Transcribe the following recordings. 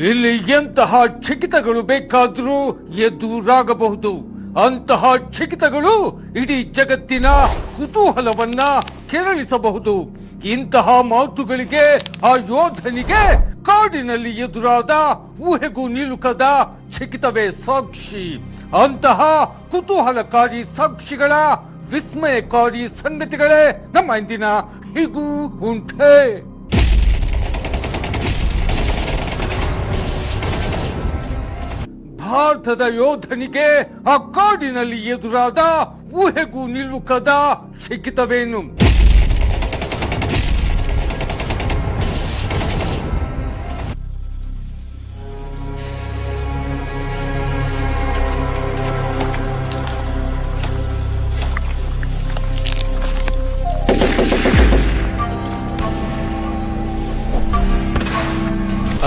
ಇಲ್ಲಿ ಎಂತಹ ಚಕಿತಗಳು ಬೇಕಾದರೂ ಎದುರಾಗಬಹುದು. ಅಂತಹ ಚಕಿತಗಳು ಇಡೀ ಜಗತ್ತಿನ ಕುತೂಹಲವನ್ನ ಕೆರಳಿಸಬಹುದು. ಇಂತಹ ಮಾತುಗಳಿಗೆ ಆ ಯೋಧನಿಗೆ ಕಾಡಿನಲ್ಲಿ ಎದುರಾದ ಊಹೆಗೂ ನಿಲುಕದ ಚಕಿತವೇ ಸಾಕ್ಷಿ. ಅಂತಹ ಕುತೂಹಲಕಾರಿ ಸಾಕ್ಷಿಗಳ ವಿಸ್ಮಯಕಾರಿ ಸಂಗತಿಗಳೇ ನಮ್ಮ ಇಂದಿನ ಹೀಗೂ ಉಂಟೆ. ಭಾರತದ ಯೋಧನಿಗೆ ಆ ಕಾಡಿನಲ್ಲಿ ಎದುರಾದ ಊಹೆಗೂ ನಿಲುಕದ ಚಕಿತವೇನು?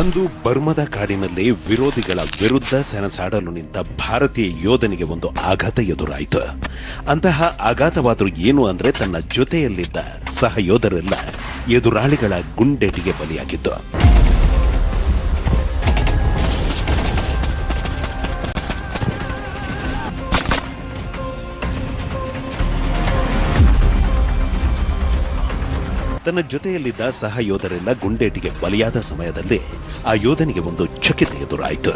ಅಂದು ಬರ್ಮದ ಕಾಡಿನಲ್ಲಿ ವಿರೋಧಿಗಳ ವಿರುದ್ಧ ಸೆಣಸಾಡಲು ನಿಂತ ಭಾರತೀಯ ಯೋಧನಿಗೆ ಒಂದು ಆಘಾತ ಎದುರಾಯಿತು. ಅಂತಹ ಆಘಾತವಾದರೂ ಏನು ಅಂದ್ರೆ ತನ್ನ ಜೊತೆಯಲ್ಲಿದ್ದ ಸಹ ಯೋಧರೆಲ್ಲ ಎದುರಾಳಿಗಳ ಗುಂಡೆಟಿಗೆ ಬಲಿಯಾಗಿತ್ತು. ತನ್ನ ಜೊತೆಯಲ್ಲಿದ್ದ ಸಹ ಯೋಧರೆಲ್ಲ ಗುಂಡೇಟಿಗೆ ಬಲಿಯಾದ ಸಮಯದಲ್ಲಿ ಆ ಯೋಧನಿಗೆ ಒಂದು ಚಕಿತ ಎದುರಾಯಿತು.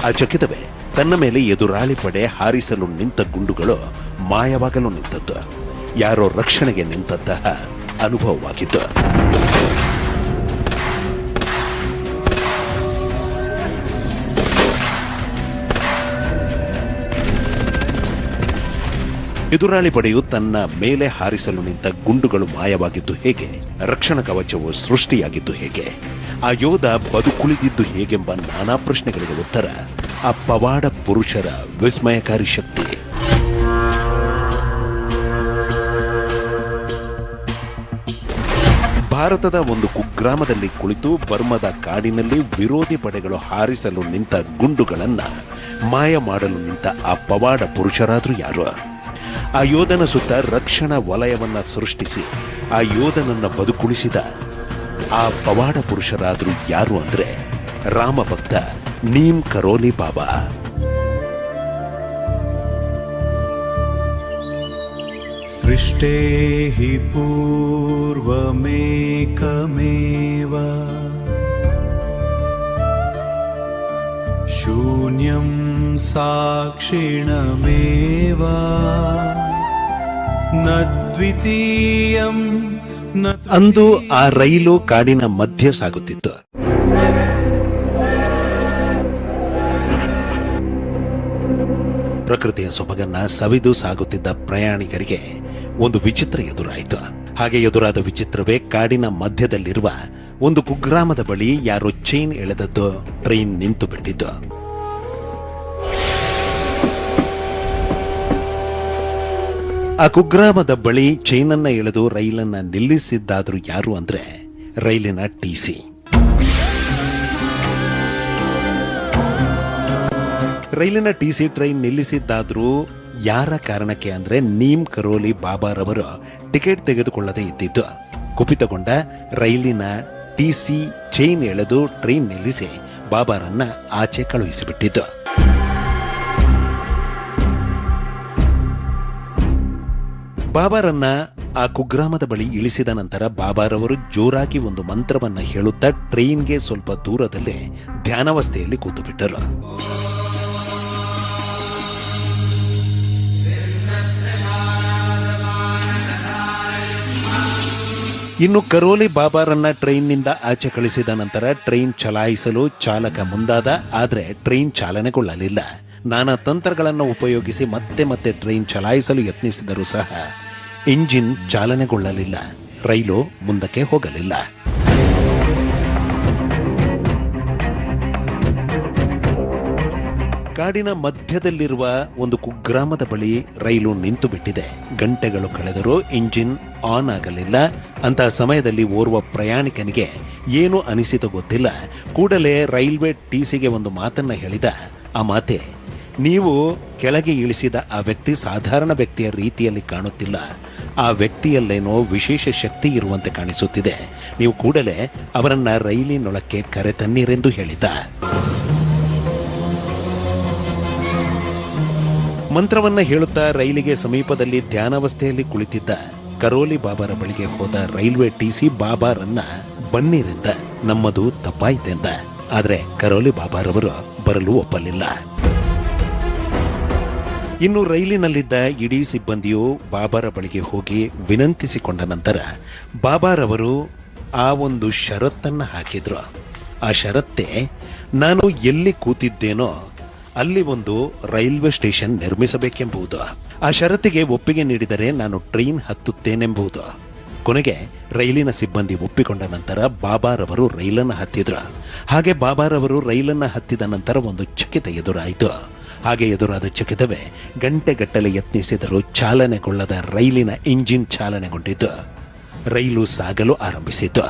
ಆ ಚಕಿತವೇ ತನ್ನ ಮೇಲೆ ಎದುರಾಳಿ ಪಡೆ ಹಾರಿಸಲು ನಿಂತ ಗುಂಡುಗಳು ಮಾಯವಾಗಲು ನಿಂತದ್ದು. ಯಾರೋ ರಕ್ಷಣೆಗೆ ನಿಂತಹ ಅನುಭವವಾಗಿತ್ತು. ಎದುರಾಳಿ ಪಡೆಯು ತನ್ನ ಮೇಲೆ ಹಾರಿಸಲು ನಿಂತ ಗುಂಡುಗಳು ಮಾಯವಾಗಿದ್ದು ಹೇಗೆ? ರಕ್ಷಣಾ ಕವಚವು ಸೃಷ್ಟಿಯಾಗಿದ್ದು ಹೇಗೆ? ಆ ಯೋಧ ಬದುಕುಳಿದಿದ್ದು ಹೇಗೆಂಬ ನಾನಾ ಪ್ರಶ್ನೆಗಳಿಗೆ ಉತ್ತರ ಆ ಪವಾಡ ಪುರುಷರ ವಿಸ್ಮಯಕಾರಿ ಶಕ್ತಿ. ಭಾರತದ ಒಂದು ಕುಗ್ರಾಮದಲ್ಲಿ ಕುಳಿತು ಬರ್ಮದ ಕಾಡಿನಲ್ಲಿ ವಿರೋಧಿ ಪಡೆಗಳು ಹಾರಿಸಲು ನಿಂತ ಗುಂಡುಗಳನ್ನ ಮಾಯ ಮಾಡಲು ನಿಂತ ಆ ಪವಾಡ ಪುರುಷರಾದ್ರೂ ಯಾರು? ಆ ಯೋಧನ ಸುತ್ತ ರಕ್ಷಣಾ ವಲಯವನ್ನ ಸೃಷ್ಟಿಸಿ ಆ ಯೋಧನನ್ನ ಬದುಕುಳಿಸಿದ ಆ ಪವಾಡ ಪುರುಷರಾದ್ರೂ ಯಾರು ಅಂದ್ರೆ ರಾಮಭಕ್ತ ನೀಮ್ ಕರೋಲಿ ಬಾಬಾ. ಸೃಷ್ಟೇಹಿ ಪೂರ್ವಮೇಕಮೇವ ಶೂನ್ಯಂ ಸಾಕ್ಷಿಣಮೇವ ನ ದ್ವಿತೀಯಂ. ಅಂದು ಆ ರೈಲು ಕಾಡಿನ ಮಧ್ಯೆ ಸಾಗುತ್ತಿತ್ತು. ಪ್ರಕೃತಿಯ ಸೊಬಗನ್ನ ಸವಿದು ಸಾಗುತ್ತಿದ್ದ ಪ್ರಯಾಣಿಕರಿಗೆ ಒಂದು ವಿಚಿತ್ರ ಎದುರಾಯಿತು. ಹಾಗೆ ಎದುರಾದ ವಿಚಿತ್ರವೇ ಕಾಡಿನ ಮಧ್ಯದಲ್ಲಿರುವ ಒಂದು ಕುಗ್ರಾಮದ ಬಳಿ ಯಾರೋ ಚೈನ್ ಎಳೆದದ್ದು ಟ್ರೈನ್ ನಿಂತು ಬಿಟ್ಟಿದ್ದು. ಆ ಕುಗ್ರಾಮದ ಬಳಿ ಚೈನನ್ನ ಎಳೆದು ರೈಲನ್ನ ನಿಲ್ಲಿಸಿದ್ದಾದ್ರೂ ಯಾರು ಅಂದ್ರೆ ರೈಲಿನ ಟಿಸಿ. ರೈಲಿನ ಟಿಸಿ ಟ್ರೈನ್ ನಿಲ್ಲಿಸಿದ್ದಾದ್ರೂ ಯಾರ ಕಾರಣಕ್ಕೆ ಅಂದ್ರೆ ನೀಮ್ ಕರೋಲಿ ಬಾಬಾರವರು ಟಿಕೆಟ್ ತೆಗೆದುಕೊಳ್ಳದೆ ಇದ್ದಿದ್ದು. ಕುಪಿತಗೊಂಡ ರೈಲಿನ ಟಿಸಿ ಚೈನ್ ಎಳೆದು ಟ್ರೈನ್ ನಿಲ್ಲಿಸಿ ಬಾಬಾರನ್ನ ಆಚೆ ಕಳುಹಿಸಿಬಿಟ್ಟಿದ್ದು. ಬಾಬಾರನ್ನ ಆ ಕುಗ್ರಾಮದ ಬಳಿ ಇಳಿಸಿದ ನಂತರ ಬಾಬಾರವರು ಜೋರಾಗಿ ಒಂದು ಮಂತ್ರವನ್ನ ಹೇಳುತ್ತಾ ಟ್ರೈನ್ಗೆ ಸ್ವಲ್ಪ ದೂರದಲ್ಲೇ ಧ್ಯಾನಾವಸ್ಥೆಯಲ್ಲಿ ಕೂತು ಬಿಟ್ಟರು. ಇನ್ನು ಕರೋಲಿ ಬಾಬಾರನ್ನ ಟ್ರೈನ್ನಿಂದ ಆಚೆ ಕಳಿಸಿದ ನಂತರ ಟ್ರೈನ್ ಚಲಾಯಿಸಲು ಚಾಲಕ ಮುಂದಾದ. ಆದರೆ ಟ್ರೈನ್ ಚಾಲನೆಗೊಳ್ಳಲಿಲ್ಲ. ನಾನಾ ತಂತ್ರಗಳನ್ನು ಉಪಯೋಗಿಸಿ ಮತ್ತೆ ಮತ್ತೆ ಟ್ರೈನ್ ಚಲಾಯಿಸಲು ಯತ್ನಿಸಿದರೂ ಸಹ ಇಂಜಿನ್ ಚಾಲನೆಗೊಳ್ಳಲಿಲ್ಲ. ರೈಲು ಮುಂದಕ್ಕೆ ಹೋಗಲಿಲ್ಲ. ಕಾಡಿನ ಮಧ್ಯದಲ್ಲಿರುವ ಒಂದು ಕುಗ್ರಾಮದ ಬಳಿ ರೈಲು ನಿಂತು ಬಿಟ್ಟಿದೆ. ಗಂಟೆಗಳು ಕಳೆದರೂ ಇಂಜಿನ್ ಆನ್ ಆಗಲಿಲ್ಲ. ಅಂತಹ ಸಮಯದಲ್ಲಿ ಓರ್ವ ಪ್ರಯಾಣಿಕನಿಗೆ ಏನು ಅನಿಸಿತು ಗೊತ್ತಿಲ್ಲ. ಕೂಡಲೇ ರೈಲ್ವೆ ಟಿಸಿಗೆ ಒಂದು ಮಾತನ್ನ ಹೇಳಿದ. ಆ ಮಾತೆ, ನೀವು ಕೆಳಗೆ ಇಳಿಸಿದ ಆ ವ್ಯಕ್ತಿ ಸಾಧಾರಣ ವ್ಯಕ್ತಿಯ ರೀತಿಯಲ್ಲಿ ಕಾಣುತ್ತಿಲ್ಲ. ಆ ವ್ಯಕ್ತಿಯಲ್ಲೇನೋ ವಿಶೇಷ ಶಕ್ತಿ ಇರುವಂತೆ ಕಾಣಿಸುತ್ತಿದೆ. ನೀವು ಕೂಡಲೇ ಅವರನ್ನ ರೈಲಿನೊಳಕ್ಕೆ ಕರೆತನ್ನಿರೆಂದು ಹೇಳಿದ. ಮಂತ್ರವನ್ನ ಹೇಳುತ್ತಾ ರೈಲಿಗೆ ಸಮೀಪದಲ್ಲಿ ಧ್ಯಾನಾವಸ್ಥೆಯಲ್ಲಿ ಕುಳಿತಿದ್ದ ಕರೋಲಿ ಬಾಬಾರ ಬಳಿಗೆ ಹೋದ ರೈಲ್ವೆ ಟಿಸಿ ಬಾಬಾರನ್ನ ಬನ್ನಿರೆಂದ. ನಮ್ಮದು ತಪ್ಪಾಯ್ತೆಂದ. ಆದ್ರೆ ಕರೋಲಿ ಬಾಬಾರವರು ಬರಲು ಒಪ್ಪಲಿಲ್ಲ. ಇನ್ನು ರೈಲಿನಲ್ಲಿದ್ದ ಇಡೀ ಸಿಬ್ಬಂದಿಯು ಬಾಬಾರ ಬಳಿಗೆ ಹೋಗಿ ವಿನಂತಿಸಿಕೊಂಡ ನಂತರ ಬಾಬಾರವರು ಆ ಒಂದು ಷರತ್ತನ್ನ ಹಾಕಿದ್ರು. ಆ ಷರತ್ತೆ, ನಾನು ಎಲ್ಲಿ ಕೂತಿದ್ದೇನೋ ಅಲ್ಲಿ ಒಂದು ರೈಲ್ವೆ ಸ್ಟೇಷನ್ ನಿರ್ಮಿಸಬೇಕೆಂಬುದು. ಆ ಷರತ್ತಿಗೆ ಒಪ್ಪಿಗೆ ನೀಡಿದರೆ ನಾನು ಟ್ರೈನ್ ಹತ್ತುತ್ತೇನೆಂಬುದು. ಕೊನೆಗೆ ರೈಲಿನ ಸಿಬ್ಬಂದಿ ಒಪ್ಪಿಕೊಂಡ ನಂತರ ಬಾಬಾರವರು ರೈಲನ್ನು ಹತ್ತಿದ್ರು. ಹಾಗೆ ಬಾಬಾರವರು ರೈಲನ್ನು ಹತ್ತಿದ ನಂತರ ಒಂದು ಚಕಿತ ಎದುರಾಯಿತು. ಹಾಗೆ ಎದುರಾದ ಚಕಿತವೇ ಗಂಟೆಗಟ್ಟಲೆ ಯತ್ನಿಸಿದರೂ ಚಾಲನೆಗೊಳ್ಳದ ರೈಲಿನ ಇಂಜಿನ್ ಚಾಲನೆಗೊಂಡಿದ್ದು ರೈಲು ಸಾಗಲು ಆರಂಭಿಸಿತು.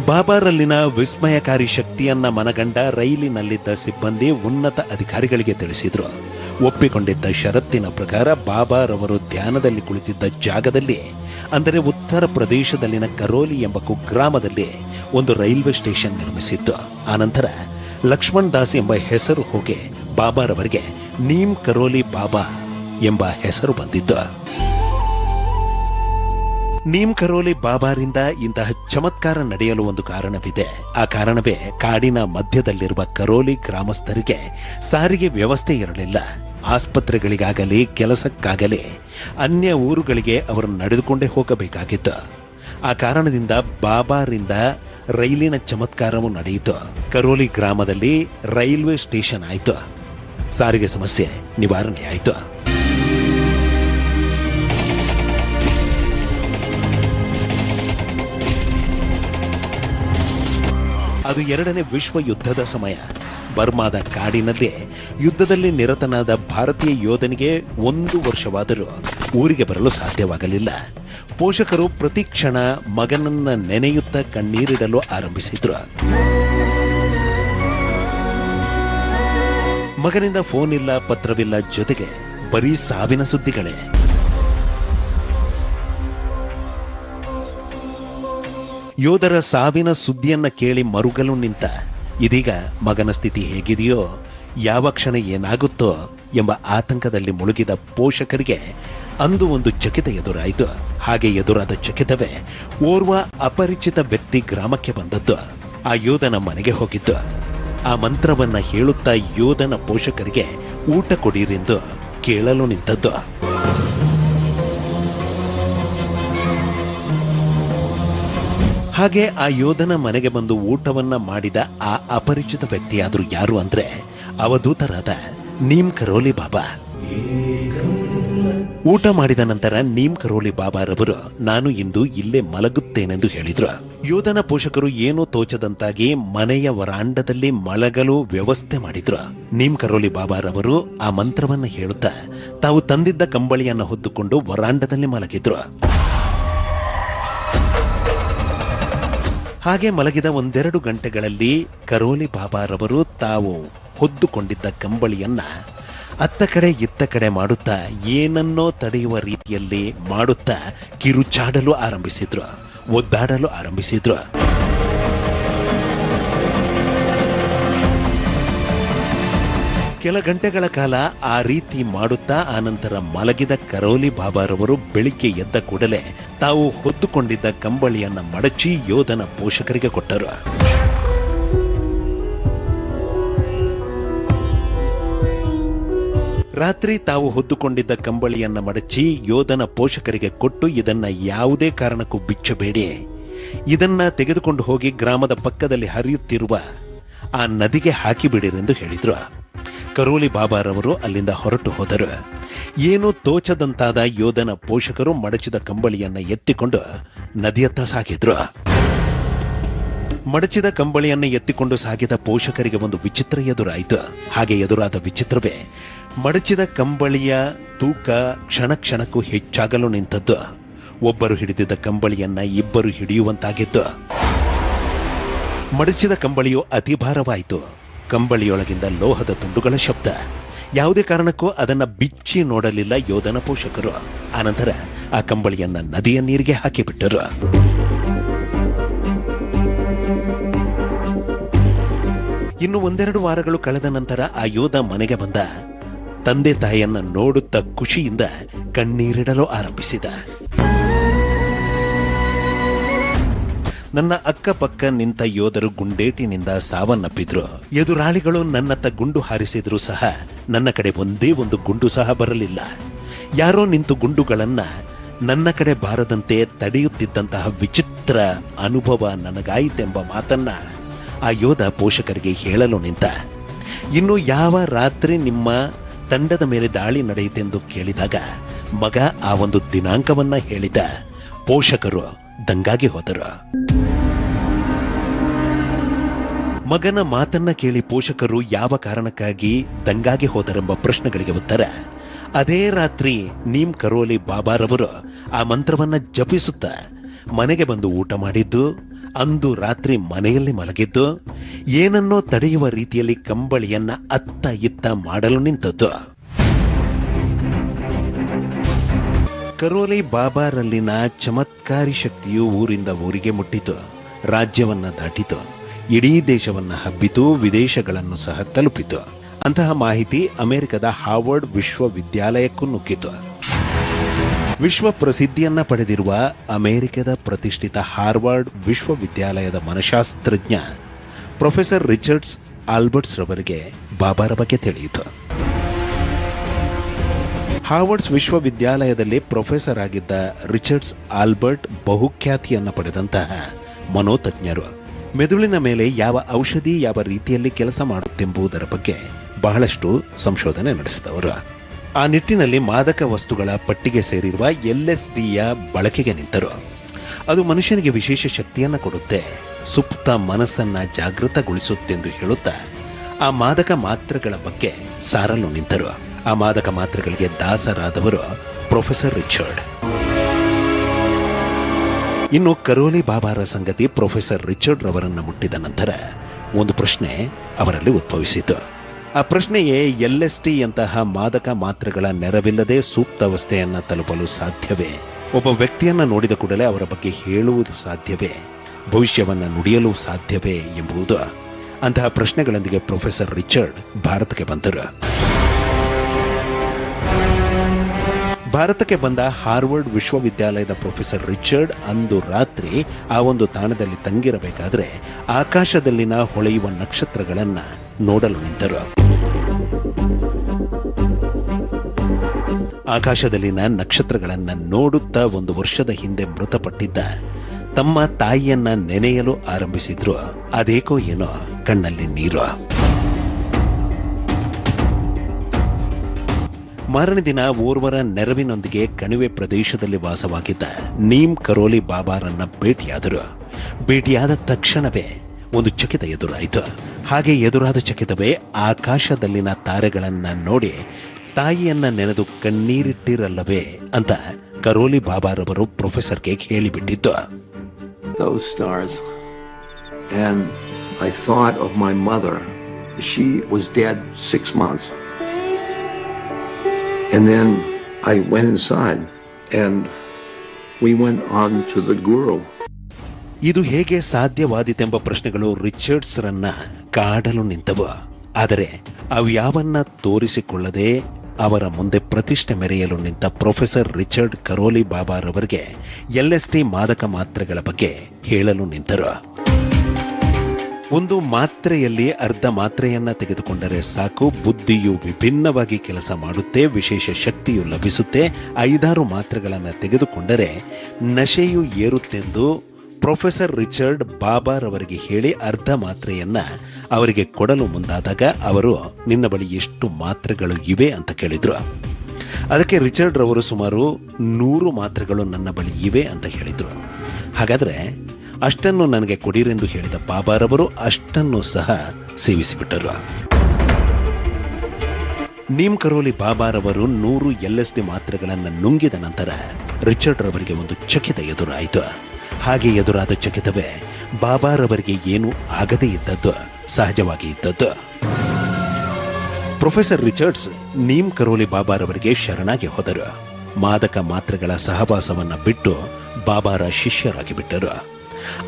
ಬಾಬಾರಲ್ಲಿನ ವಿಸ್ಮಯಕಾರಿ ಶಕ್ತಿಯನ್ನ ಮನಗಂಡ ರೈಲಿನಲ್ಲಿದ್ದ ಸಿಬ್ಬಂದಿ ಉನ್ನತ ಅಧಿಕಾರಿಗಳಿಗೆ ತಿಳಿಸಿದ್ರು. ಒಪ್ಪಿಕೊಂಡಿದ್ದ ಷರತ್ತಿನ ಪ್ರಕಾರ ಬಾಬಾರವರು ಧ್ಯಾನದಲ್ಲಿ ಕುಳಿತಿದ್ದ ಜಾಗದಲ್ಲಿ, ಅಂದರೆ ಉತ್ತರ ಪ್ರದೇಶದಲ್ಲಿನ ಕರೋಲಿ ಎಂಬ ಕುಗ್ರಾಮದಲ್ಲಿ ಒಂದು ರೈಲ್ವೆ ಸ್ಟೇಷನ್ ನಿರ್ಮಿಸಿತ್ತು. ಆನಂತರ ಲಕ್ಷ್ಮಣ್ ದಾಸ್ ಎಂಬ ಹೆಸರು ಹೋಗಿ ಬಾಬಾರವರಿಗೆ ನೀಮ್ ಕರೋಲಿ ಬಾಬಾ ಎಂಬ ಹೆಸರು ಬಂದಿತ್ತು. ನೀಮ್ ಕರೋಲಿ ಬಾಬಾರಿಂದ ಇಂತಹ ಚಮತ್ಕಾರ ನಡೆಯಲು ಒಂದು ಕಾರಣವಿದೆ. ಆ ಕಾರಣವೇ ಕಾಡಿನ ಮಧ್ಯದಲ್ಲಿರುವ ಕರೋಲಿ ಗ್ರಾಮಸ್ಥರಿಗೆ ಸಾರಿಗೆ ವ್ಯವಸ್ಥೆ ಇರಲಿಲ್ಲ. ಆಸ್ಪತ್ರೆಗಳಿಗಾಗಲಿ ಕೆಲಸಕ್ಕಾಗಲಿ ಅನ್ಯ ಊರುಗಳಿಗೆ ಅವರು ನಡೆದುಕೊಂಡೇ ಹೋಗಬೇಕಾಗಿತ್ತು. ಆ ಕಾರಣದಿಂದ ಬಾಬಾರಿಂದ ರೈಲಿನ ಚಮತ್ಕಾರವು ನಡೆಯಿತು. ಕರೋಲಿ ಗ್ರಾಮದಲ್ಲಿ ರೈಲ್ವೆ ಸ್ಟೇಷನ್ ಆಯಿತು. ಸಾರಿಗೆ ಸಮಸ್ಯೆ ನಿವಾರಣೆ ಆಯಿತು. ಅದು ಎರಡನೇ ವಿಶ್ವ ಯುದ್ಧದ ಸಮಯ. ಬರ್ಮಾದ ಕಾಡಿನಲ್ಲಿ ಯುದ್ಧದಲ್ಲಿ ನಿರತನಾದ ಭಾರತೀಯ ಯೋಧನಿಗೆ 1 ವರ್ಷವಾದರೂ ಊರಿಗೆ ಬರಲು ಸಾಧ್ಯವಾಗಲಿಲ್ಲ. ಪೋಷಕರು ಪ್ರತಿ ಕ್ಷಣ ಮಗನನ್ನ ನೆನೆಯುತ್ತಾ ಕಣ್ಣೀರಿಡಲು ಆರಂಭಿಸಿದ್ರು. ಮಗನಿಂದ ಫೋನ್ ಇಲ್ಲ, ಪತ್ರವಿಲ್ಲ, ಜೊತೆಗೆ ಬರೀ ಸಾವಿನ ಸುದ್ದಿಗಳೇ. ಯೋಧರ ಸಾವಿನ ಸುದ್ದಿಯನ್ನ ಕೇಳಿ ಮರುಗಲು ನಿಂತ. ಇದೀಗ ಮಗನ ಸ್ಥಿತಿ ಹೇಗಿದೆಯೋ, ಯಾವ ಕ್ಷಣ ಏನಾಗುತ್ತೋ ಎಂಬ ಆತಂಕದಲ್ಲಿ ಮುಳುಗಿದ ಪೋಷಕರಿಗೆ ಅಂದು ಒಂದು ಚಕಿತ ಎದುರಾಯಿತು. ಹಾಗೆ ಎದುರಾದ ಚಕಿತವೇ ಓರ್ವ ಅಪರಿಚಿತ ವ್ಯಕ್ತಿ ಗ್ರಾಮಕ್ಕೆ ಬಂದದ್ದು. ಆ ಯೋಧನ ಮನೆಗೆ ಹೋಗಿದ್ದು. ಆ ಮಂತ್ರವನ್ನ ಹೇಳುತ್ತಾ ಯೋಧನ ಪೋಷಕರಿಗೆ ಊಟ ಕೊಡಿರೆಂದು ಕೇಳಲು ನಿಂತದ್ದು. ಹಾಗೆ ಆ ಯೋಧನ ಮನೆಗೆ ಬಂದು ಊಟವನ್ನ ಮಾಡಿದ ಆ ಅಪರಿಚಿತ ವ್ಯಕ್ತಿಯಾದ್ರೂ ಯಾರು ಅಂದ್ರೆ ಅವಧೂತರಾದ ನೀಮ್ ಕರೋಲಿ ಬಾಬಾ. ಊಟ ಮಾಡಿದ ನಂತರ ನೀಮ್ ಕರೋಲಿ ಬಾಬಾರವರು ನಾನು ಇಂದು ಇಲ್ಲೇ ಮಲಗುತ್ತೇನೆಂದು ಹೇಳಿದ್ರು. ಯೋಧನ ಪೋಷಕರು ಏನೂ ತೋಚದಂತಾಗಿ ಮನೆಯ ವರಾಂಡದಲ್ಲಿ ಮಲಗಲು ವ್ಯವಸ್ಥೆ ಮಾಡಿದ್ರು. ನೀಮ್ ಕರೋಲಿ ಬಾಬಾರವರು ಆ ಮಂತ್ರವನ್ನ ಹೇಳುತ್ತಾ ತಾವು ತಂದಿದ್ದ ಕಂಬಳಿಯನ್ನ ಹೊದ್ದುಕೊಂಡು ವರಾಂಡದಲ್ಲಿ ಮಲಗಿದ್ರು. ಹಾಗೆ ಮಲಗಿದ 1-2 ಗಂಟೆಗಳಲ್ಲಿ ಕರೋಲಿ ಬಾಬಾರವರು ತಾವು ಹೊದ್ದುಕೊಂಡಿದ್ದ ಕಂಬಳಿಯನ್ನ ಅತ್ತ ಕಡೆ ಇತ್ತ ಕಡೆ ಮಾಡುತ್ತಾ ಏನನ್ನೋ ತಡೆಯುವ ರೀತಿಯಲ್ಲಿ ಮಾಡುತ್ತಾ ಕಿರುಚಾಡಲು ಆರಂಭಿಸಿದ್ರು, ಒದ್ದಾಡಲು ಆರಂಭಿಸಿದ್ರು. ಕೆಲ ಗಂಟೆಗಳ ಕಾಲ ಆ ರೀತಿ ಮಾಡುತ್ತಾ ಆನಂತರ ಮಲಗಿದ ಕರೋಲಿ ಬಾಬಾರವರು ಬೆಳಿಗ್ಗೆ ಎದ್ದ ಕೂಡಲೇ ತಾವು ಹೊದ್ದುಕೊಂಡಿದ್ದ ಕಂಬಳಿಯನ್ನ ಮಡಚಿ ಯೋಧನ ಪೋಷಕರಿಗೆ ಕೊಟ್ಟರು. ರಾತ್ರಿ ತಾವು ಹೊದ್ದುಕೊಂಡಿದ್ದ ಕಂಬಳಿಯನ್ನ ಮಡಚಿ ಯೋಧನ ಪೋಷಕರಿಗೆ ಕೊಟ್ಟು ಇದನ್ನ ಯಾವುದೇ ಕಾರಣಕ್ಕೂ ಬಿಚ್ಚಬೇಡಿ, ಇದನ್ನ ತೆಗೆದುಕೊಂಡು ಹೋಗಿ ಗ್ರಾಮದ ಪಕ್ಕದಲ್ಲಿ ಹರಿಯುತ್ತಿರುವ ಆ ನದಿಗೆ ಹಾಕಿಬಿಡಿರೆಂದು ಹೇಳಿದ್ರು. ಕರೋಲಿ ಬಾಬಾರವರು ಅಲ್ಲಿಂದ ಹೊರಟು ಹೋದರು. ಏನೂ ತೋಚದಂತಾದ ಯೋಧನ ಪೋಷಕರು ಮಡಚಿದ ಕಂಬಳಿಯನ್ನ ಎತ್ತಿಕೊಂಡು ನದಿಯತ್ತ ಸಾಗಿದ್ರು. ಮಡಚಿದ ಕಂಬಳಿಯನ್ನ ಎತ್ತಿಕೊಂಡು ಸಾಗಿದ ಪೋಷಕರಿಗೆ ಒಂದು ವಿಚಿತ್ರ ಎದುರಾಯಿತು. ಹಾಗೆ ಎದುರಾದ ವಿಚಿತ್ರವೇ ಮಡಚಿದ ಕಂಬಳಿಯ ತೂಕ ಕ್ಷಣ ಕ್ಷಣಕ್ಕೂ ಹೆಚ್ಚಾಗಲು ನಿಂತದ್ದು. ಒಬ್ಬರು ಹಿಡಿದಿದ್ದ ಕಂಬಳಿಯನ್ನ ಇಬ್ಬರು ಹಿಡಿಯುವಂತಾಗಿತ್ತು. ಮಡಚಿದ ಕಂಬಳಿಯು ಅತಿ ಭಾರವಾಯಿತು. ಕಂಬಳಿಯೊಳಗಿಂದ ಲೋಹದ ತುಂಡುಗಳ ಶಬ್ದ. ಯಾವುದೇ ಕಾರಣಕ್ಕೂ ಅದನ್ನ ಬಿಚ್ಚಿ ನೋಡಲಿಲ್ಲ ಯೋಧನ ಪೋಷಕರು. ಆನಂತರ ಆ ಕಂಬಳಿಯನ್ನ ನದಿಯ ನೀರಿಗೆ ಹಾಕಿಬಿಟ್ಟರು. ಇನ್ನು ಒಂದೆರಡು ವಾರಗಳು ಕಳೆದ ನಂತರ ಆ ಯೋಧ ಮನೆಗೆ ಬಂದ. ತಂದೆ ತಾಯಿಯನ್ನ ನೋಡುತ್ತಾ ಖುಷಿಯಿಂದ ಕಣ್ಣೀರಿಡಲು ಆರಂಭಿಸಿದ. ನನ್ನ ಅಕ್ಕಪಕ್ಕ ನಿಂತ ಯೋಧರು ಗುಂಡೇಟಿನಿಂದ ಸಾವನ್ನಪ್ಪಿದ್ರು. ಎದುರಾಳಿಗಳು ನನ್ನತ್ತ ಗುಂಡು ಹಾರಿಸಿದ್ರು ಸಹ ನನ್ನ ಕಡೆ ಒಂದೇ ಒಂದು ಗುಂಡು ಸಹ ಬರಲಿಲ್ಲ. ಯಾರೋ ನಿಂತು ಗುಂಡುಗಳನ್ನ ನನ್ನ ಕಡೆ ಬಾರದಂತೆ ತಡೆಯುತ್ತಿದ್ದಂತಹ ವಿಚಿತ್ರ ಅನುಭವ ನನಗಾಯಿತೆಂಬ ಮಾತನ್ನ ಆ ಯೋಧ ಪೋಷಕರಿಗೆ ಹೇಳಲು ನಿಂತ. ಇನ್ನು ಯಾವ ರಾತ್ರಿ ನಿಮ್ಮ ತಂಡದ ಮೇಲೆ ದಾಳಿ ನಡೆಯಿತೆಂದು ಕೇಳಿದಾಗ ಮಗ ಆ ಒಂದು ದಿನಾಂಕವನ್ನ ಹೇಳಿದ. ಪೋಷಕರು ದಂಗಾಗಿ ಹೋದರು. ಮಗನ ಮಾತನ್ನ ಕೇಳಿ ಪೋಷಕರು ಯಾವ ಕಾರಣಕ್ಕಾಗಿ ದಂಗಾಗಿ ಹೋದರೆಂಬ ಪ್ರಶ್ನೆಗಳಿಗೆ ಉತ್ತರ, ಅದೇ ರಾತ್ರಿ ನೀಮ್ ಕರೋಲಿ ಬಾಬಾರವರು ಆ ಮಂತ್ರವನ್ನ ಜಪಿಸುತ್ತ ಮನೆಗೆ ಬಂದು ಊಟ ಮಾಡಿದ್ದು, ಅಂದು ರಾತ್ರಿ ಮನೆಯಲ್ಲಿ ಮಲಗಿದ್ದು, ಏನನ್ನೋ ತಡೆಯುವ ರೀತಿಯಲ್ಲಿ ಕಂಬಳಿಯನ್ನ ಅತ್ತ ಇತ್ತ ಮಾಡಲು ನಿಂತದ್ದು. ಕರೋಲಿ ಬಾಬಾರಲ್ಲಿನ ಚಮತ್ಕಾರಿ ಶಕ್ತಿಯು ಊರಿಂದ ಊರಿಗೆ ಮುಟ್ಟಿತು, ರಾಜ್ಯವನ್ನ ದಾಟಿತು, ಇಡೀ ದೇಶವನ್ನ ಹಬ್ಬಿತು, ವಿದೇಶಗಳನ್ನು ಸಹ ತಲುಪಿತು. ಅಂತಹ ಮಾಹಿತಿ ಅಮೆರಿಕದ ಹಾರ್ವರ್ಡ್ ವಿಶ್ವವಿದ್ಯಾಲಯಕ್ಕೂ ನುಗ್ಗಿತು. ವಿಶ್ವ ಪ್ರಸಿದ್ಧಿಯನ್ನ ಪಡೆದಿರುವ ಅಮೆರಿಕದ ಪ್ರತಿಷ್ಠಿತ ಹಾರ್ವರ್ಡ್ ವಿಶ್ವವಿದ್ಯಾಲಯದ ಮನಶಾಸ್ತ್ರಜ್ಞ ಪ್ರೊಫೆಸರ್ ರಿಚರ್ಡ್ಸ್ ಆಲ್ಬರ್ಟ್ಸ್ ರವರಿಗೆ ಬಾಬಾರ ಬಗ್ಗೆ ತಿಳಿಯಿತು. ಹಾರ್ವರ್ಡ್ಸ್ ವಿಶ್ವವಿದ್ಯಾಲಯದಲ್ಲಿ ಪ್ರೊಫೆಸರ್ ಆಗಿದ್ದ ರಿಚರ್ಡ್ಸ್ ಆಲ್ಬರ್ಟ್ ಬಹುಖ್ಯಾತಿಯನ್ನ ಪಡೆದಂತಹ ಮನೋತಜ್ಞರು. ಮೆದುಳಿನ ಮೇಲೆ ಯಾವ ಔಷಧಿ ಯಾವ ರೀತಿಯಲ್ಲಿ ಕೆಲಸ ಮಾಡುತ್ತೆಂಬುದರ ಬಗ್ಗೆ ಬಹಳಷ್ಟು ಸಂಶೋಧನೆ ನಡೆಸಿದವರು. ಆ ನಿಟ್ಟಿನಲ್ಲಿ ಮಾದಕ ವಸ್ತುಗಳ ಪಟ್ಟಿಗೆ ಸೇರಿರುವ LSDಯ ಬಳಕೆಗೆ ನಿಂತರು. ಅದು ಮನುಷ್ಯನಿಗೆ ವಿಶೇಷ ಶಕ್ತಿಯನ್ನ ಕೊಡುತ್ತೆ, ಸುಪ್ತ ಮನಸ್ಸನ್ನ ಜಾಗೃತಗೊಳಿಸುತ್ತೆಂದು ಹೇಳುತ್ತಾ ಆ ಮಾದಕ ಮಾತ್ರೆಗಳ ಬಗ್ಗೆ ಸಾರಲು ನಿಂತರು. ಆ ಮಾದಕ ಮಾತ್ರೆಗಳಿಗೆ ದಾಸರಾದವರು ಪ್ರೊಫೆಸರ್ ರಿಚರ್ಡ್. ಇನ್ನು ಕರೋಲಿ ಬಾಬಾರ ಸಂಗತಿ ಪ್ರೊಫೆಸರ್ ರಿಚರ್ಡ್ ರವರನ್ನ ಮುಟ್ಟಿದ ನಂತರ ಒಂದು ಪ್ರಶ್ನೆ ಅವರಲ್ಲಿ ಉದ್ಭವಿಸಿತು. ಆ ಪ್ರಶ್ನೆಯೇ, LSD ಯಂತಹ ಮಾದಕ ಮಾತ್ರೆಗಳ ನೆರವಿಲ್ಲದೆ ಸೂಕ್ತಾವಸ್ಥೆಯನ್ನ ತಲುಪಲು ಸಾಧ್ಯವೇ? ಒಬ್ಬ ವ್ಯಕ್ತಿಯನ್ನ ನೋಡಿದ ಕೂಡಲೇ ಅವರ ಬಗ್ಗೆ ಹೇಳುವುದು ಸಾಧ್ಯವೇ? ಭವಿಷ್ಯವನ್ನ ನುಡಿಯಲು ಸಾಧ್ಯವೇ ಎಂಬುದು. ಅಂತಹ ಪ್ರಶ್ನೆಗಳೊಂದಿಗೆ ಪ್ರೊಫೆಸರ್ ರಿಚರ್ಡ್ ಭಾರತಕ್ಕೆ ಬಂದರು. ಭಾರತಕ್ಕೆ ಬಂದ ಹಾರ್ವರ್ಡ್ ವಿಶ್ವವಿದ್ಯಾಲಯದ ಪ್ರೊಫೆಸರ್ ರಿಚರ್ಡ್ ಅಂದು ರಾತ್ರಿ ಆ ಒಂದು ತಾಣದಲ್ಲಿ ತಂಗಿರಬೇಕಾದ್ರೆ ಆಕಾಶದಲ್ಲಿನ ಹೊಳೆಯುವ ನಕ್ಷತ್ರಗಳನ್ನ ನೋಡಲು ನಿಂತರು. ಆಕಾಶದಲ್ಲಿನ ನಕ್ಷತ್ರಗಳನ್ನ ನೋಡುತ್ತಾ 1 ವರ್ಷದ ಹಿಂದೆ ಮೃತಪಟ್ಟಿದ್ದ ತಮ್ಮ ತಾಯಿಯನ್ನ ನೆನೆಯಲು ಆರಂಭಿಸಿದ್ರು. ಅದೇಕೋ ಏನೋ ಕಣ್ಣಲ್ಲಿ ನೀರು. ಮಾರನೇ ದಿನ ಓರ್ವರ ನೆರವಿನೊಂದಿಗೆ ಕಣಿವೆ ಪ್ರದೇಶದಲ್ಲಿ ವಾಸವಾಗಿದ್ದ ನೀಮ್ ಕರೋಲಿ ಬಾಬಾರನ್ನ ಭೇಟಿಯಾದರು. ಭೇಟಿಯಾದ ತಕ್ಷಣವೇ ಒಂದು ಚಕಿತ ಎದುರಾಯಿತು. ಹಾಗೆ ಎದುರಾದ ಚಕಿತವೇ ಆಕಾಶದಲ್ಲಿನ ತಾರೆಗಳನ್ನ ನೋಡಿ ತಾಯಿಯನ್ನ ನೆನೆದು ಕಣ್ಣೀರಿಟ್ಟಿರಲ್ಲವೇ ಅಂತ ಕರೋಲಿ ಬಾಬಾರವರು ಪ್ರೊಫೆಸರ್ಗೆ ಹೇಳಿಬಿಟ್ಟಿದ್ದು. Those stars, and I thought of my mother. She was dead 6 months. And then I went inside and we went on to the guru. ಇದು ಹೇಗೆ ಸಾಧ್ಯವಾದಿತೆಂಬ ಪ್ರಶ್ನೆಗಳು ರಿಚರ್ಡ್ಸ್ ರನ್ನ ಕಾಡಲು ನಿಂತವು. ಆದರೆ ಅವ್ಯಾವನ್ನ ತೋರಿಸಿಕೊಳ್ಳದೆ ಅವರ ಮುಂದೆ ಪ್ರತಿಷ್ಠೆ ಮೆರೆಯಲು ನಿಂತ ಪ್ರೊಫೆಸರ್ ರಿಚರ್ಡ್ ಕರೋಲಿ ಬಾಬಾರವರಿಗೆ LSD ಮಾದಕ ಮಾತ್ರೆಗಳ ಬಗ್ಗೆ ಹೇಳಲು ನಿಂತರು. ಒಂದು ಮಾತ್ರೆಯಲ್ಲಿ ಅರ್ಧ ಮಾತ್ರೆಯನ್ನ ತೆಗೆದುಕೊಂಡರೆ ಸಾಕು, ಬುದ್ಧಿಯು ವಿಭಿನ್ನವಾಗಿ ಕೆಲಸ ಮಾಡುತ್ತೆ, ವಿಶೇಷ ಶಕ್ತಿಯು ಲಭಿಸುತ್ತೆ. 5-6 ಮಾತ್ರೆಗಳನ್ನು ತೆಗೆದುಕೊಂಡರೆ ನಶೆಯು ಏರುತ್ತೆಂದು ಪ್ರೊಫೆಸರ್ ರಿಚರ್ಡ್ ಬಾಬಾರವರಿಗೆ ಹೇಳಿ ಅರ್ಧ ಮಾತ್ರೆಯನ್ನ ಅವರಿಗೆ ಕೊಡಲು ಮುಂದಾದಾಗ ಅವರು, ನಿನ್ನ ಬಳಿ ಎಷ್ಟು ಮಾತ್ರೆಗಳು ಇವೆ ಅಂತ ಕೇಳಿದ್ರು. ಅದಕ್ಕೆ ರಿಚರ್ಡ್ ರವರು ಸುಮಾರು 100 ಮಾತ್ರೆಗಳು ನನ್ನ ಬಳಿ ಇವೆ ಅಂತ ಹೇಳಿದ್ರು. ಹಾಗಾದ್ರೆ ಅಷ್ಟನ್ನು ನನಗೆ ಕೊಡಿರೆಂದು ಹೇಳಿದ ಬಾಬಾರವರು ಅಷ್ಟನ್ನು ಸಹ ಸೇವಿಸಿಬಿಟ್ಟರು. ನೀಮ್ ಕರೋಲಿ ಬಾಬಾರವರು 100 LSD ಮಾತ್ರೆಗಳನ್ನು ನುಂಗಿದ ನಂತರ ರಿಚರ್ಡ್ ರವರಿಗೆ ಒಂದು ಚಕಿತ ಎದುರಾಯಿತು. ಹಾಗೆ ಎದುರಾದ ಚಕಿತವೇ ಬಾಬಾರವರಿಗೆ ಏನೂ ಆಗದೇ ಇದ್ದದ್ದು ಸಹಜವಾಗಿ ಇದ್ದದ್ದು. ಪ್ರೊಫೆಸರ್ ರಿಚರ್ಡ್ಸ್ ನೀಮ್ ಕರೋಲಿ ಬಾಬಾರವರಿಗೆ ಶರಣಾಗಿ ಹೋದರು. ಮಾದಕ ಮಾತ್ರೆಗಳ ಸಹವಾಸವನ್ನ ಬಿಟ್ಟು ಬಾಬಾರ ಶಿಷ್ಯರಾಗಿ ಬಿಟ್ಟರು.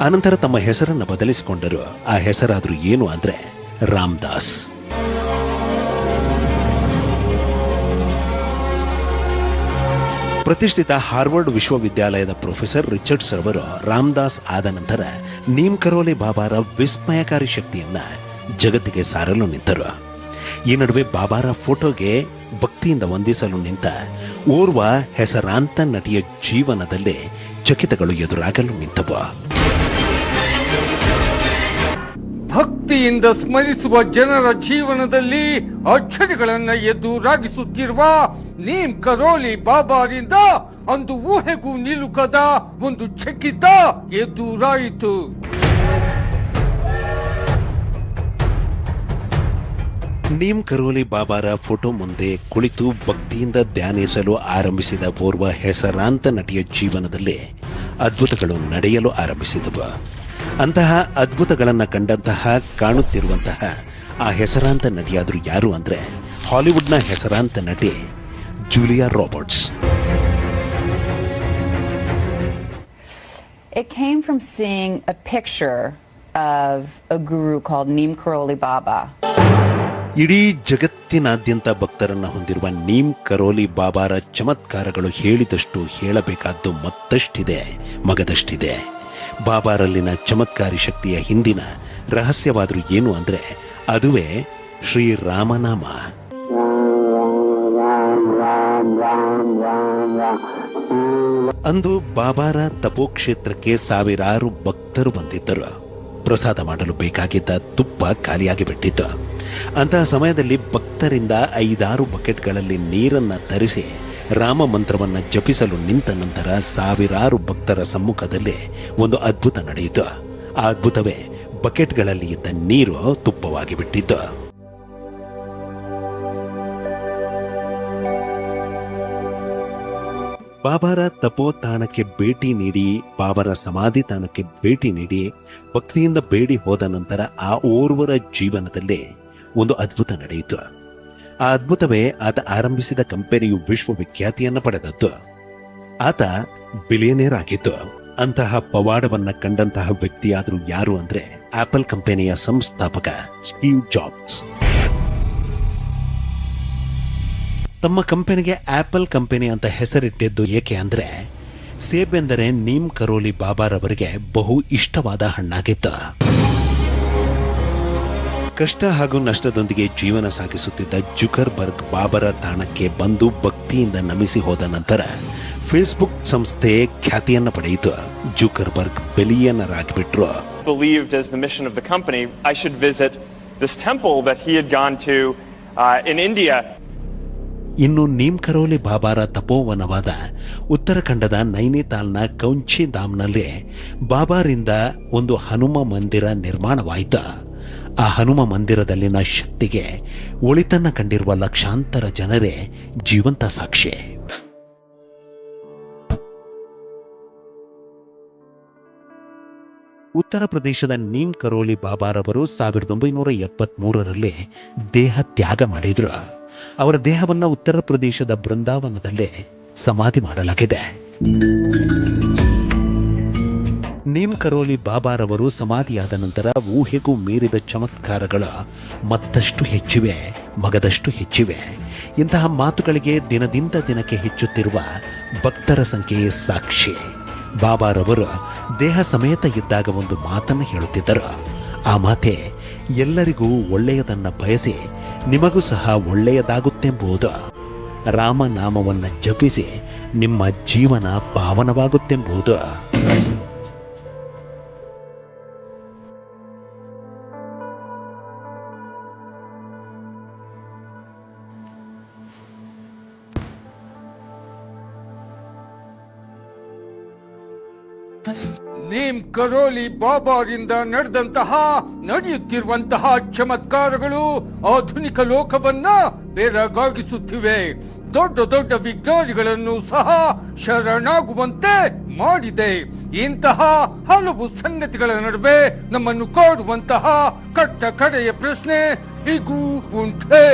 ಅನಂತರ ತಮ್ಮ ಹೆಸರನ್ನು ಬದಲಿಸಿಕೊಂಡರು. ಆ ಹೆಸರಾದ್ರೂ ಏನು ಅಂದ್ರೆ ರಾಮದಾಸ್. ಪ್ರತಿಷ್ಠಿತ ಹಾರ್ವರ್ಡ್ ವಿಶ್ವವಿದ್ಯಾಲಯದ ಪ್ರೊಫೆಸರ್ ರಿಚರ್ಡ್ಸ್ ರವರು ರಾಮದಾಸ್ ಆದ ನಂತರ ನೀಮ್ ಕರೋಲಿ ಬಾಬಾರ ವಿಸ್ಮಯಕಾರಿ ಶಕ್ತಿಯನ್ನ ಜಗತ್ತಿಗೆ ಸಾರಲು ನಿಂತರು. ಈ ನಡುವೆ ಬಾಬಾರ ಫೋಟೋಗೆ ಭಕ್ತಿಯಿಂದ ವಂದಿಸಲು ನಿಂತ ಓರ್ವ ಹೆಸರಾಂತ ನಟಿಯ ಜೀವನದಲ್ಲಿ ಚಕಿತಗಳು ಎದುರಾಗಲು ನಿಂತವು. ಭಕ್ತಿಯಿಂದ ಸ್ಮರಿಸುವ ಜನರ ಜೀವನದಲ್ಲಿ ಅಚ್ಚರಿಗಳನ್ನ ಎದುರಾಗಿಸುತ್ತಿರುವ ನೀಮ್ ಕರೋಲಿ ಬಾಬಾರಿಂದ ಅಂದು ಊಹೆಗೂ ನಿಲುಕದ ಒಂದು ಚಕಿತ ಎದುರಾಯಿತು. ನೀಮ್ ಕರೋಲಿ ಬಾಬಾರ ಫೋಟೋ ಮುಂದೆ ಕುಳಿತು ಭಕ್ತಿಯಿಂದ ಧ್ಯಾನಿಸಲು ಆರಂಭಿಸಿದ ಓರ್ವ ಹೆಸರಾಂತ ನಟಿಯ ಜೀವನದಲ್ಲಿ ಅದ್ಭುತಗಳು ನಡೆಯಲು ಆರಂಭಿಸಿದವು. ಅಂತಹ ಅದ್ಭುತಗಳನ್ನು ಕಂಡಂತಹ ಕಾಣುತ್ತಿರುವಂತಹ ಆ ಹೆಸರಾಂತ ನಟಿಯಾದರೂ ಯಾರು ಅಂದ್ರೆ ಹಾಲಿವುಡ್ನ ಹೆಸರಾಂತ ನಟಿ Julia Roberts. It came from seeing a picture of a guru called Neem Karoli Baba. ಇಡೀ ಜಗತ್ತಿನಾದ್ಯಂತ ಭಕ್ತರನ್ನ ಹೊಂದಿರುವ ನೀಮ್ ಕರೋಲಿ ಬಾಬಾರ ಚಮತ್ಕಾರಗಳು ಹೇಳಿದಷ್ಟು ಹೇಳಬೇಕಾದ್ದು ಮತ್ತಷ್ಟಿದೆ, ಮಗದಷ್ಟಿದೆ. ಬಾಬಾರಲ್ಲಿನ ಚಮತ್ಕಾರಿ ಶಕ್ತಿಯ ಹಿಂದಿನ ರಹಸ್ಯವಾದರೂ ಏನು ಅಂದ್ರೆ ಅದುವೇ ಶ್ರೀರಾಮನಾಮ. ಅಂದು ಬಾಬಾರ ತಪೋಕ್ಷೇತ್ರಕ್ಕೆ ಸಾವಿರಾರು ಭಕ್ತರು ಬಂದಿದ್ದರು. ಪ್ರಸಾದ ಮಾಡಲು ಬೇಕಾಗಿದ್ದ ತುಪ್ಪ ಖಾಲಿಯಾಗಿ ಬಿಟ್ಟಿತ್ತು. ಅಂತಹ ಸಮಯದಲ್ಲಿ ಭಕ್ತರಿಂದ 5-6 ಬಕೆಟ್ಗಳಲ್ಲಿ ನೀರನ್ನ ತರಿಸಿ ರಾಮ ಮಂತ್ರವನ್ನ ಜಪಿಸಲು ನಿಂತ ನಂತರ ಸಾವಿರಾರು ಭಕ್ತರ ಸಮ್ಮುಖದಲ್ಲಿ ಒಂದು ಅದ್ಭುತ ನಡೆಯಿತು. ಆ ಅದ್ಭುತವೇ ಬಕೆಟ್ಗಳಲ್ಲಿ ಇದ್ದ ನೀರು ತುಪ್ಪವಾಗಿ ಬಿಟ್ಟಿತ್ತು. ಬಾಬಾರ ತಪೋತಾಣಕ್ಕೆ ಭೇಟಿ ನೀಡಿ, ಬಾಬಾರ ಸಮಾಧಿ ತಾಣಕ್ಕೆ ಭೇಟಿ ನೀಡಿ ಭಕ್ತಿಯಿಂದ ಬೇಡಿ ಹೋದ ನಂತರ ಆ ಓರ್ವರ ಜೀವನದಲ್ಲಿ ಒಂದು ಅದ್ಭುತ ನಡೆಯಿತು. ಆ ಅದ್ಭುತವೇ ಆತ ಆರಂಭಿಸಿದ ಕಂಪನಿಯು ವಿಶ್ವವಿಖ್ಯಾತಿಯನ್ನು ಪಡೆದದ್ದು. ಆತ ಬಿಲಿಯನೇರ್ ಆಗಿತ್ತು. ಅಂತಹ ಪವಾಡವನ್ನ ಕಂಡಂತಹ ವ್ಯಕ್ತಿಯಾದರೂ ಯಾರು ಅಂದ್ರೆ ಆಪಲ್ ಕಂಪನಿಯ ಸಂಸ್ಥಾಪಕ ಸ್ಟೀವ್ ಜಾಬ್ಸ್. ತಮ್ಮ ಕಂಪನಿಗೆ ಆಪಲ್ ಕಂಪನಿ ಅಂತ ಹೆಸರಿಟ್ಟಿದ್ದು ಏಕೆ ಅಂದ್ರೆ ಸೇಬೆಂದರೆ ನೀಮ್ ಕರೋಲಿ ಬಾಬಾರವರಿಗೆ ಬಹು ಇಷ್ಟವಾದ ಹಣ್ಣಾಗಿತ್ತು. ಕಷ್ಟ ಹಾಗೂ ನಷ್ಟದೊಂದಿಗೆ ಜೀವನ ಸಾಗಿಸುತ್ತಿದ್ದ ಜುಕರ್ಬರ್ಗ್ ಬಾಬರ ತಾಣಕ್ಕೆ ಬಂದು ಭಕ್ತಿಯಿಂದ ನಮಿಸಿ ಹೋದ ನಂತರ ಫೇಸ್ಬುಕ್ ಸಂಸ್ಥೆ ಖ್ಯಾತಿಯನ್ನು ಪಡೆಯಿತು. ಜುಕರ್ಬರ್ಗ್ ಬಿಲಿಯನರ್ ಆಗಿಬಿಟ್ರು. Believed as the mission of the company, I should visit this temple that he had gone to in India. ಇನ್ನು ನೀಮ್ ಕರೋಲಿ ಬಾಬಾರ ತಪೋವನವಾದ ಉತ್ತರಾಖಂಡದ ನೈನಿತಾಲ್ನ ಕೌಂಚಿ ಧಾಮ್ನಲ್ಲಿ ಬಾಬಾರಿಂದ ಒಂದು ಹನುಮ ಮಂದಿರ ನಿರ್ಮಾಣವಾಯಿತು. ಆ ಹನುಮ ಮಂದಿರದಲ್ಲಿನ ಶಕ್ತಿಗೆ ಒಳಿತನ್ನ ಕಂಡಿರುವ ಲಕ್ಷಾಂತರ ಜನರೇ ಜೀವಂತ ಸಾಕ್ಷಿ. ಉತ್ತರ ಪ್ರದೇಶದ ನೀಮ್ ಕರೋಲಿ ಬಾಬಾರವರು 1973ರಲ್ಲಿ ದೇಹ ತ್ಯಾಗ ಮಾಡಿದ್ರು. ಅವರ ದೇಹವನ್ನು ಉತ್ತರ ಪ್ರದೇಶದ ಬೃಂದಾವನದಲ್ಲೇ ಸಮಾಧಿ ಮಾಡಲಾಗಿದೆ. ನೀಮ್ ಕರೋಲಿ ಬಾಬಾರವರು ಸಮಾಧಿಯಾದ ನಂತರ ಊಹೆಗೂ ಮೀರಿದ ಚಮತ್ಕಾರಗಳ ಮತ್ತಷ್ಟು ಹೆಚ್ಚಿವೆ, ಮಗದಷ್ಟು ಹೆಚ್ಚಿವೆ. ಇಂತಹ ಮಾತುಗಳಿಗೆ ದಿನದಿಂದ ದಿನಕ್ಕೆ ಹೆಚ್ಚುತ್ತಿರುವ ಭಕ್ತರ ಸಂಖ್ಯೆಯೇ ಸಾಕ್ಷಿ. ಬಾಬಾರವರು ದೇಹ ಸಮೇತ ಇದ್ದಾಗ ಒಂದು ಮಾತನ್ನು ಹೇಳುತ್ತಿದ್ದರು. ಆ ಮಾತೆ ಎಲ್ಲರಿಗೂ ಒಳ್ಳೆಯದನ್ನ ಬಯಸಿ ನಿಮಗೂ ಸಹ ಒಳ್ಳೆಯದಾಗುತ್ತೆಂಬುದು. ರಾಮನಾಮವನ್ನು ಜಪಿಸಿ ನಿಮ್ಮ ಜೀವನ ಪಾವನವಾಗುತ್ತೆಂಬುದು. ನೀಮ್ ಕರೋಲಿ ಬಾಬಾರಿಂದ ನಡೆಯುತ್ತಿರುವಂತಹ ಚಮತ್ಕಾರಗಳು ಆಧುನಿಕ ಲೋಕವನ್ನ ಬೆರಗಾಗಿಸುತ್ತಿವೆ. ದೊಡ್ಡ ದೊಡ್ಡ ವಿಜ್ಞಾನಿಗಳನ್ನು ಸಹ ಶರಣಾಗುವಂತೆ ಮಾಡಿದೆ. ಇಂತಹ ಹಲವು ಸಂಗತಿಗಳ ನಡುವೆ ನಮ್ಮನ್ನು ಕಾಡುವಂತಹ ಕಟ್ಟ ಕಡೆಯ ಪ್ರಶ್ನೆ ಹೀಗೂ ಉಂಟೆ.